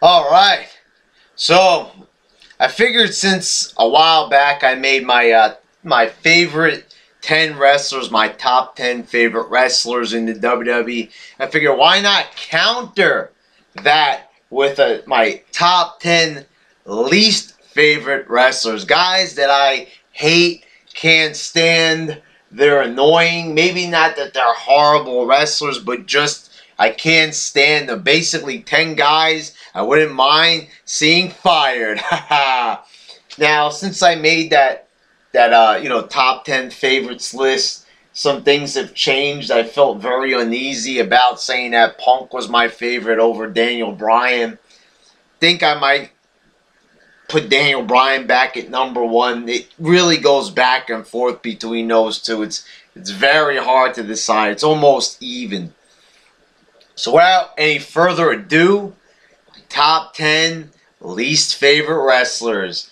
Alright, so I figured since a while back I made my my favorite 10 wrestlers, my top 10 favorite wrestlers in the WWE. I figured why not counter that with my top 10 least favorite wrestlers. Guys that I hate, can't stand, they're annoying. Maybe not that they're horrible wrestlers, but just I can't stand them. Basically 10 guys I wouldn't mind seeing fired. Now, since I made that top 10 favorites list, some things have changed. I felt very uneasy about saying that Punk was my favorite over Daniel Bryan. Think I might put Daniel Bryan back at number 1. It really goes back and forth between those two. It's very hard to decide. It's almost even. So without any further ado, top 10 least favorite wrestlers.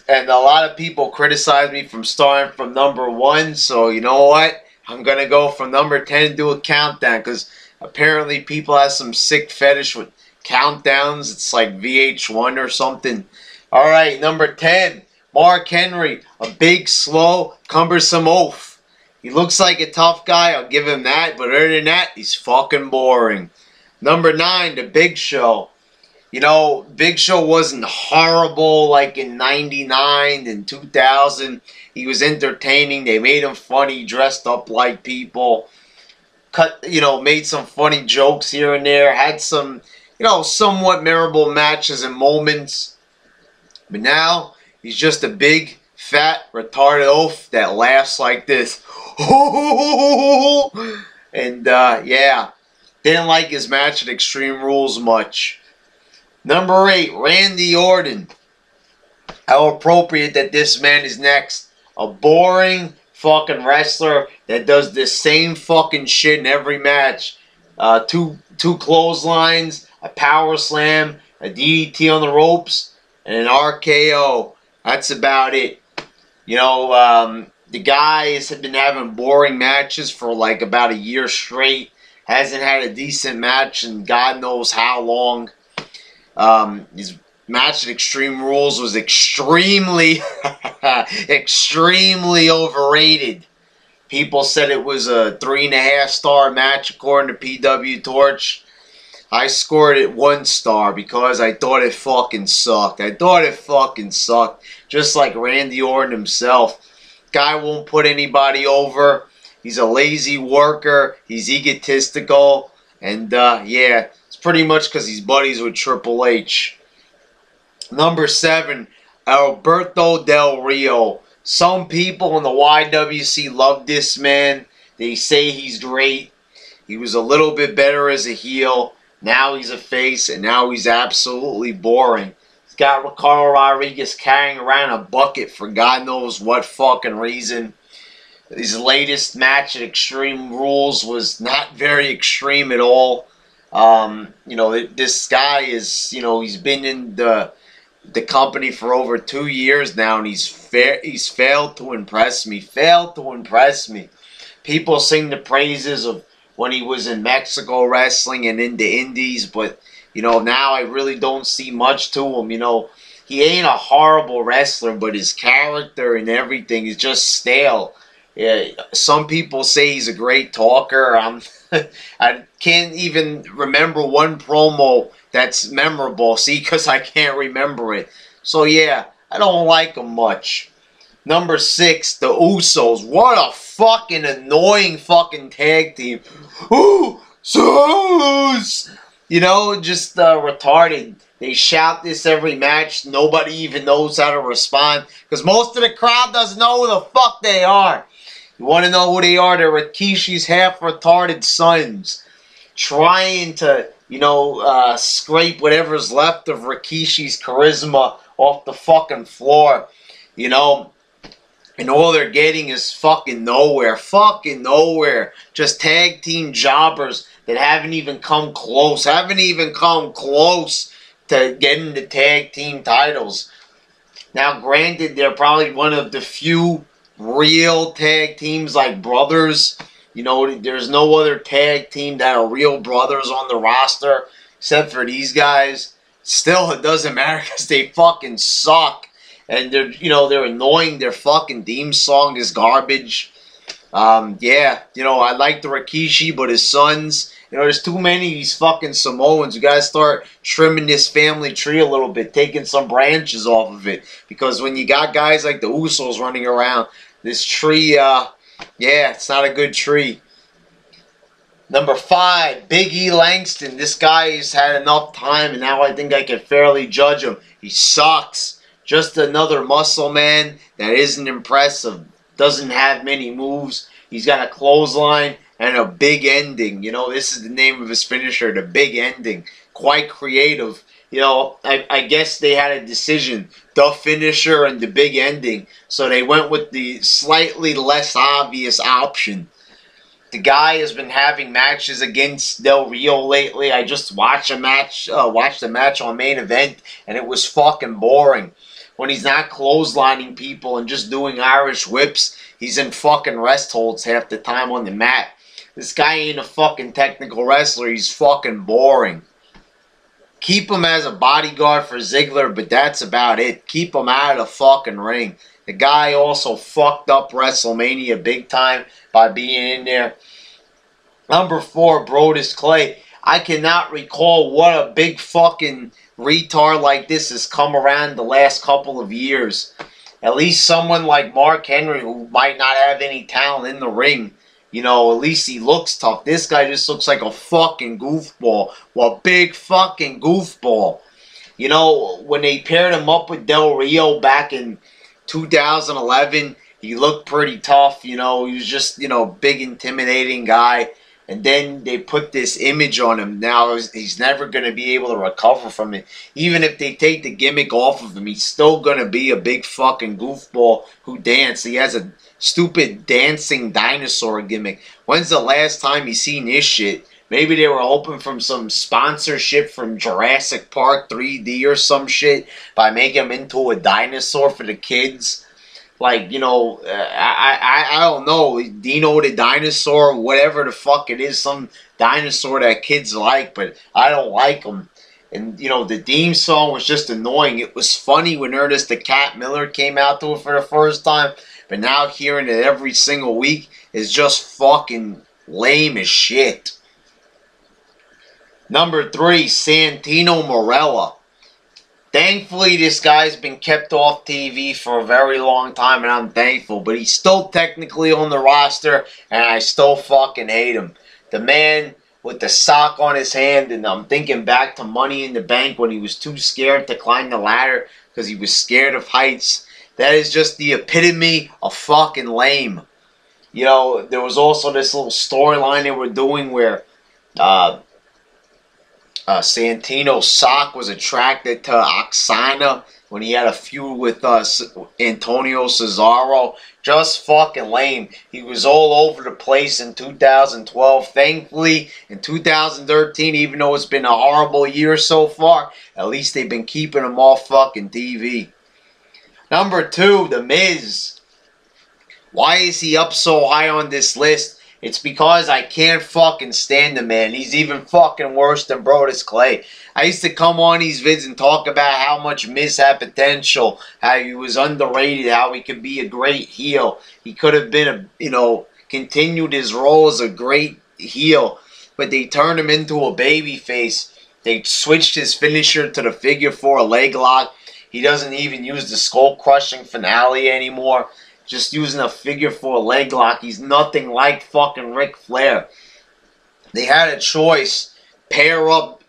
And a lot of people criticize me from starting from number 1. So you know what? I'm going to go from number 10 and do a countdown. Because apparently people have some sick fetish with countdowns. It's like VH1 or something. Alright, number 10. Mark Henry. A big, slow, cumbersome oaf. He looks like a tough guy, I'll give him that, but other than that, he's fucking boring. Number 9, The Big Show. You know, Big Show wasn't horrible like in 99 and 2000. He was entertaining. They made him funny, dressed up like people. Made some funny jokes here and there. Had some, somewhat memorable matches and moments. But now, he's just a big, fat, retarded oaf that laughs like this. And, yeah. Didn't like his match at Extreme Rules much. Number 8, Randy Orton. How appropriate that this man is next. A boring fucking wrestler that does the same fucking shit in every match. Two clotheslines, a power slam, a DDT on the ropes, and an RKO. That's about it. The guy has been having boring matches for like about a year straight. Hasn't had a decent match in God knows how long. His match at Extreme Rules was extremely, extremely overrated. People said it was a 3.5-star match according to PW Torch. I scored it 1 star because I thought it fucking sucked. Just like Randy Orton himself. Guy won't put anybody over. He's a lazy worker. He's egotistical. And, yeah, it's pretty much because he's buddies with Triple H. Number 7, Alberto Del Rio. Some people in the YWC love this man. They say he's great. He was a little bit better as a heel. Now he's a face, and now he's absolutely boring. He's got Ricardo Rodriguez carrying around a bucket for God knows what fucking reason. His latest match at Extreme Rules was not very extreme at all. This guy is, he's been in the company for over 2 years now, and he's failed to impress me. People sing the praises of when he was in Mexico wrestling and in the Indies, but now I really don't see much to him. He ain't a horrible wrestler, but his character and everything is just stale. Yeah, some people say he's a great talker. I can't even remember one promo that's memorable. See, because I can't remember it. So yeah, I don't like him much. Number 6, the Usos. What a fucking annoying fucking tag team. Usos! Just retarded. They shout this every match. Nobody even knows how to respond. Because most of the crowd doesn't know who the fuck they are. You want to know who they are? They're Rikishi's half-retarded sons. Trying to, scrape whatever's left of Rikishi's charisma off the fucking floor. And all they're getting is fucking nowhere. Fucking nowhere. Just tag team jobbers that haven't even come close. To getting the tag team titles. Now, granted, they're probably one of the few real tag teams like brothers. There's no other tag team that are real brothers on the roster. except for these guys. Still, it doesn't matter because they fucking suck. And they're, you know, they're annoying. Their fucking theme song is garbage. Yeah, you know, I like the Rikishi, but his sons, you know, there's too many of these fucking Samoans. You gotta start trimming this family tree a little bit, taking some branches off of it. Because when you got guys like the Usos running around, this tree, yeah, it's not a good tree. Number 5, Big E Langston. This guy has had enough time, and now I think I can fairly judge him. He sucks. Just another muscle man that isn't impressive. Doesn't have many moves. He's got a clothesline and a big ending. You know, this is the name of his finisher, the big ending. Quite creative. You know, I guess they had a decision. The finisher and the big ending. So they went with the slightly less obvious option. The guy has been having matches against Del Rio lately. I just watched the match on Main Event, and it was fucking boring. When he's not clotheslining people and just doing Irish whips, he's in fucking rest holds half the time on the mat. This guy ain't a fucking technical wrestler. He's fucking boring. Keep him as a bodyguard for Ziggler, but that's about it. Keep him out of the fucking ring. The guy also fucked up WrestleMania big time by being in there. Number 4, Brodus Clay. I cannot recall what a big fucking retard like this has come around the last couple of years. At least someone like Mark Henry, who might not have any talent in the ring, you know, at least he looks tough. This guy just looks like a fucking goofball. Well, big fucking goofball. You know, when they paired him up with Del Rio back in 2011, he looked pretty tough. You know, he was just, you know, big, intimidating guy. And then they put this image on him. Now he's never going to be able to recover from it. Even if they take the gimmick off of him, he's still going to be a big fucking goofball who dances. He has a stupid dancing dinosaur gimmick. When's the last time you seen this shit? Maybe they were hoping from some sponsorship from Jurassic Park 3D or some shit by making him into a dinosaur for the kids. Like, you know, I don't know, Dino the dinosaur, whatever the fuck it is, some dinosaur that kids like, but I don't like him. And, you know, the theme song was just annoying. It was funny when Ernest the Cat Miller came out to it for the first time, but now hearing it every single week is just fucking lame as shit. Number 3, Santino Mara. Thankfully, this guy's been kept off TV for a very long time, and I'm thankful. But he's still technically on the roster, and I still fucking hate him. The man with the sock on his hand, and I'm thinking back to Money in the Bank when he was too scared to climb the ladder because he was scared of heights. That is just the epitome of fucking lame. You know, there was also this little storyline they were doing where Santino's sock was attracted to Oksana when he had a feud with Antonio Cesaro. Just fucking lame. He was all over the place in 2012. Thankfully, in 2013, even though it's been a horrible year so far, at least they've been keeping him off fucking TV. Number 2, The Miz. Why is he up so high on this list? It's because I can't fucking stand the man. He's even fucking worse than Brodus Clay. I used to come on these vids and talk about how much Miz had potential, how he was underrated, how he could be a great heel. He could have been continued his role as a great heel, but they turned him into a babyface. They switched his finisher to the figure 4 leg lock. He doesn't even use the skull crushing finale anymore. Just using a figure 4 leg lock. He's nothing like fucking Ric Flair. They had a choice. Pair up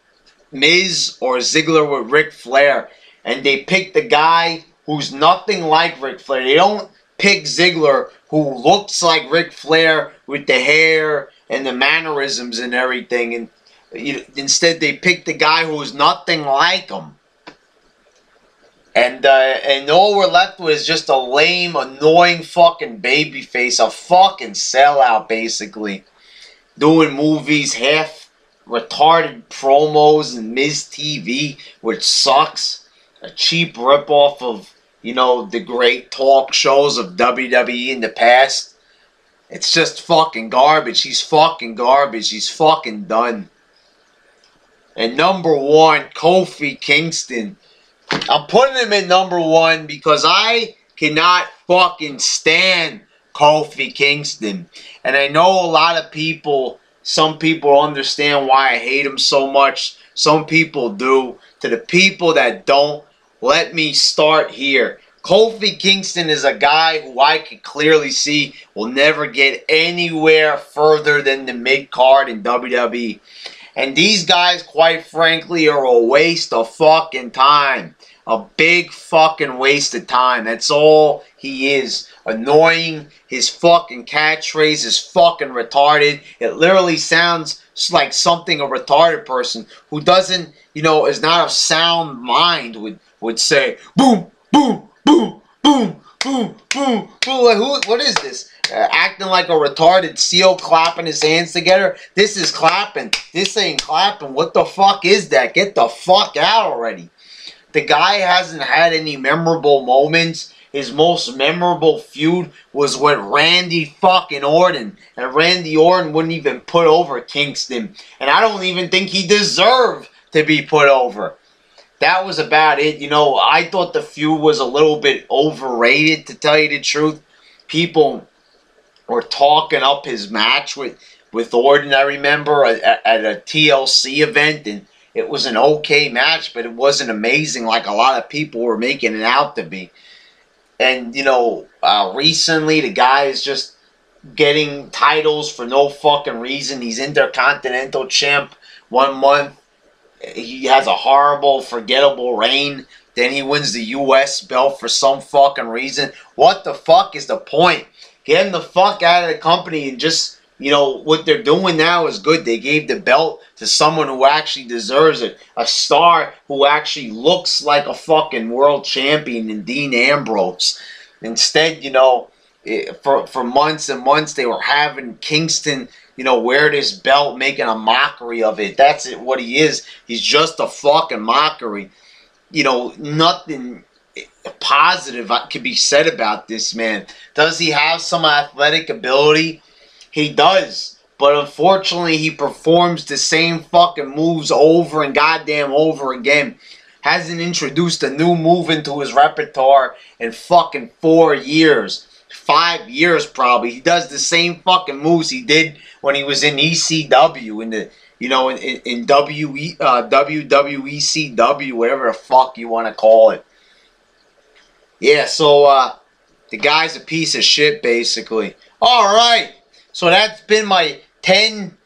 Miz or Ziggler with Ric Flair. And they picked the guy who's nothing like Ric Flair. They don't pick Ziggler, who looks like Ric Flair with the hair and the mannerisms and everything. And instead they picked the guy who's nothing like him. And all we're left with is just a lame, annoying fucking babyface. A fucking sellout, basically. Doing movies, half retarded promos and Miz TV, which sucks. A cheap ripoff of, you know, the great talk shows of WWE in the past. It's just fucking garbage. He's fucking garbage. He's fucking done. And number 1, Kofi Kingston. I'm putting him in number 1 because I cannot fucking stand Kofi Kingston. And I know a lot of people, some people understand why I hate him so much. Some people do. To the people that don't, let me start here. Kofi Kingston is a guy who I can clearly see will never get anywhere further than the mid-card in WWE. And these guys, quite frankly, are a waste of fucking time. A big fucking waste of time. That's all he is. Annoying. His fucking catchphrase is fucking retarded. It literally sounds like something a retarded person who doesn't, you know, is not of sound mind would say. Boom, boom, boom, boom, boom, boom, boom. Like, what is this? Acting like a retarded seal, clapping his hands together. This is clapping. This ain't clapping. What the fuck is that? Get the fuck out already. The guy hasn't had any memorable moments. His most memorable feud was with Randy fucking Orton. And Randy Orton wouldn't even put over Kingston. And I don't even think he deserved to be put over. That was about it. You know, I thought the feud was a little bit overrated, to tell you the truth. People were talking up his match with Orton, I remember, at a TLC event. And it was an okay match, but it wasn't amazing like a lot of people were making it out to be. And, you know, recently the guy is just getting titles for no fucking reason. He's Intercontinental Champ 1 month. He has a horrible, forgettable reign. Then he wins the US belt for some fucking reason. What the fuck is the point? Get him the fuck out of the company and just, you know, what they're doing now is good. They gave the belt to someone who actually deserves it. A star who actually looks like a fucking world champion in Dean Ambrose. Instead, you know, for months and months they were having Kingston, you know, wear this belt, making a mockery of it. That's it, what he is. He's just a fucking mockery. You know, nothing positive could be said about this man. Does he have some athletic ability? He does. But unfortunately, he performs the same fucking moves over and goddamn over again. Hasn't introduced a new move into his repertoire in fucking 4 years. 5 years probably. He does the same fucking moves he did when he was in ECW, in the, you know, in WWECW, whatever the fuck you want to call it. Yeah, so the guy's a piece of shit, basically. Alright, so that's been my 10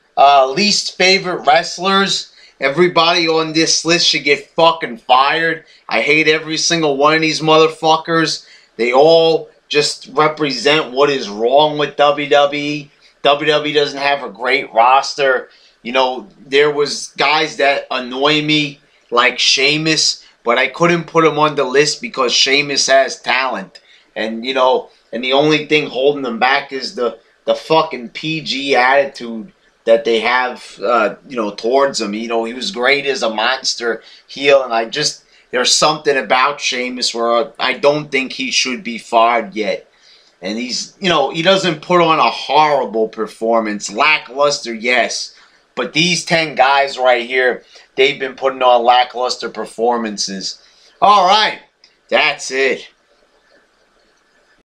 least favorite wrestlers. Everybody on this list should get fucking fired. I hate every single one of these motherfuckers. They all just represent what is wrong with WWE. WWE doesn't have a great roster. You know, there was guys that annoy me, like Sheamus, but I couldn't put him on the list because Sheamus has talent. And, you know, and the only thing holding them back is the fucking PG attitude that they have, you know, towards him. You know, he was great as a monster heel, and there's something about Sheamus where I don't think he should be fired yet. And he's, you know, he doesn't put on a horrible performance. Lackluster, yes. But these 10 guys right here, they've been putting on lackluster performances. Alright, that's it.